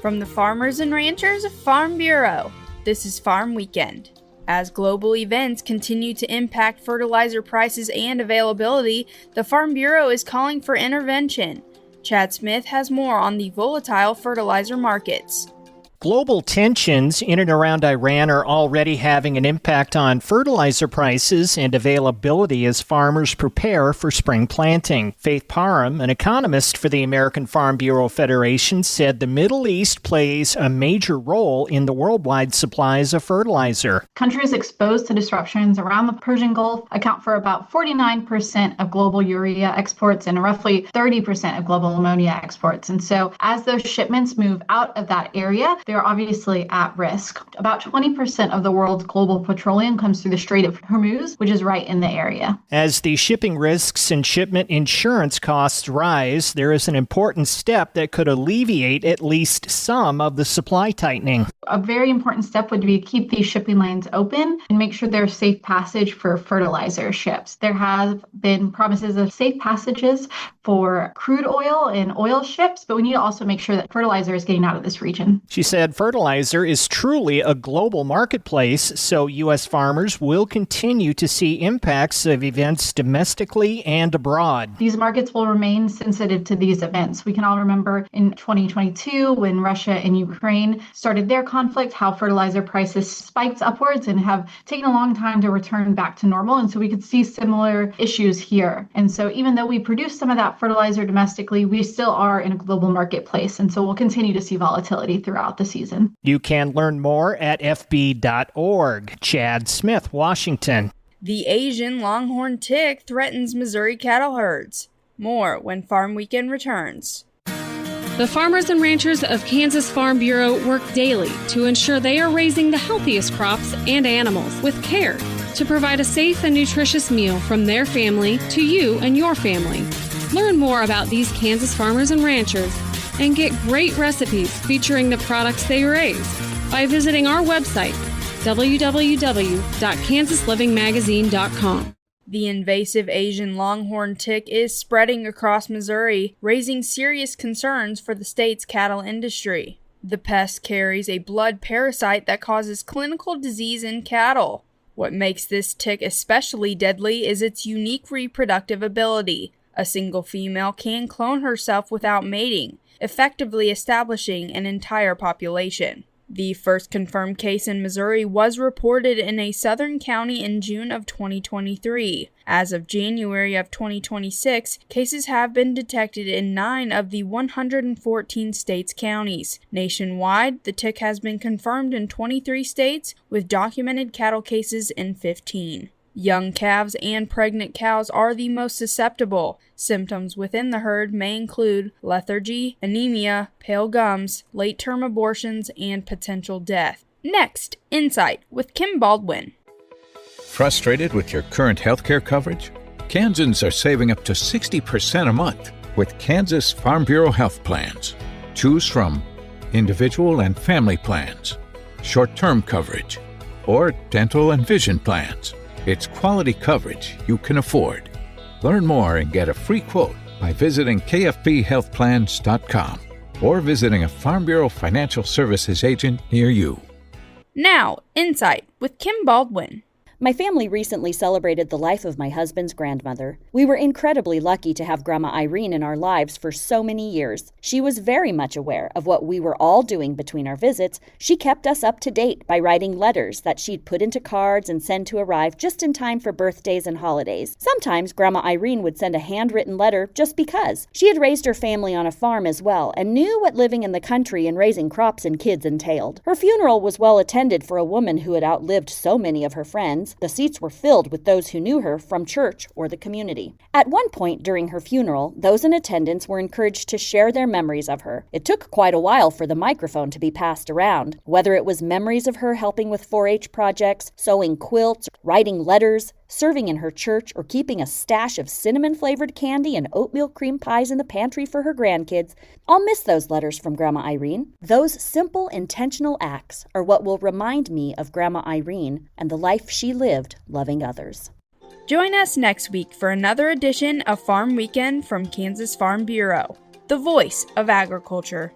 From the farmers and ranchers Farm Bureau, this is Farm Weekend. As global events continue to impact fertilizer prices and availability, the Farm Bureau is calling for intervention. Chad Smith has more on the volatile fertilizer markets. Global tensions in and around Iran are already having an impact on fertilizer prices and availability as farmers prepare for spring planting. Faith Parham, an economist for the American Farm Bureau Federation, said the Middle East plays a major role in the worldwide supplies of fertilizer. Countries exposed to disruptions around the Persian Gulf account for about 49% of global urea exports and roughly 30% of global ammonia exports. And so as those shipments move out of that area, they're obviously at risk. About 20% of the world's global petroleum comes through the Strait of Hormuz, which is right in the area. As the shipping risks and shipment insurance costs rise, there is an important step that could alleviate at least some of the supply tightening. A very important step would be to keep these shipping lanes open and make sure there's safe passage for fertilizer ships. There have been promises of safe passages for crude oil and oil ships, but we need to also make sure that fertilizer is getting out of this region. She said fertilizer is truly a global marketplace, so U.S. farmers will continue to see impacts of events domestically and abroad. These markets will remain sensitive to these events. We can all remember in 2022 when Russia and Ukraine started their conflict, how fertilizer prices spiked upwards and have taken a long time to return back to normal. And so we could see similar issues here. And so even though we produce some of that fertilizer domestically, we still are in a global marketplace. And so we'll continue to see volatility throughout the season. You can learn more at FB.org. Chad Smith, Washington. The Asian longhorn tick threatens Missouri cattle herds. More when Farm Weekend returns. The farmers and ranchers of Kansas Farm Bureau work daily to ensure they are raising the healthiest crops and animals with care to provide a safe and nutritious meal from their family to you and your family. Learn more about these Kansas farmers and ranchers and get great recipes featuring the products they raise by visiting our website, www.kansaslivingmagazine.com. The invasive Asian longhorn tick is spreading across Missouri, raising serious concerns for the state's cattle industry. The pest carries a blood parasite that causes clinical disease in cattle. What makes this tick especially deadly is its unique reproductive ability. A single female can clone herself without mating, effectively establishing an entire population. The first confirmed case in Missouri was reported in a southern county in June of 2023. As of January of 2026, cases have been detected in 9 of the 114 states' counties. Nationwide, the tick has been confirmed in 23 states, with documented cattle cases in 15. Young calves and pregnant cows are the most susceptible. Symptoms within the herd may include lethargy, anemia, pale gums, late-term abortions, and potential death. Next, Insight with Kim Baldwin. Frustrated with your current healthcare coverage? Kansans are saving up to 60% a month with Kansas Farm Bureau health plans. Choose from individual and family plans, short-term coverage, or dental and vision plans. It's quality coverage you can afford. Learn more and get a free quote by visiting KFBHealthPlans.com or visiting a Farm Bureau Financial Services agent near you. Now, Insight with Kim Baldwin. My family recently celebrated the life of my husband's grandmother. We were incredibly lucky to have Grandma Irene in our lives for so many years. She was very much aware of what we were all doing between our visits. She kept us up to date by writing letters that she'd put into cards and send to arrive just in time for birthdays and holidays. Sometimes Grandma Irene would send a handwritten letter just because. She had raised her family on a farm as well and knew what living in the country and raising crops and kids entailed. Her funeral was well attended for a woman who had outlived so many of her friends. The seats were filled with those who knew her from church or the community. At one point during her funeral, those in attendance were encouraged to share their memories of her. It took quite a while for the microphone to be passed around. Whether it was memories of her helping with 4-H projects, sewing quilts, writing letters, serving in her church, or keeping a stash of cinnamon-flavored candy and oatmeal cream pies in the pantry for her grandkids, I'll miss those letters from Grandma Irene. Those simple, intentional acts are what will remind me of Grandma Irene and the life she lived loving others. Join us next week for another edition of Farm Weekend from Kansas Farm Bureau, the voice of agriculture.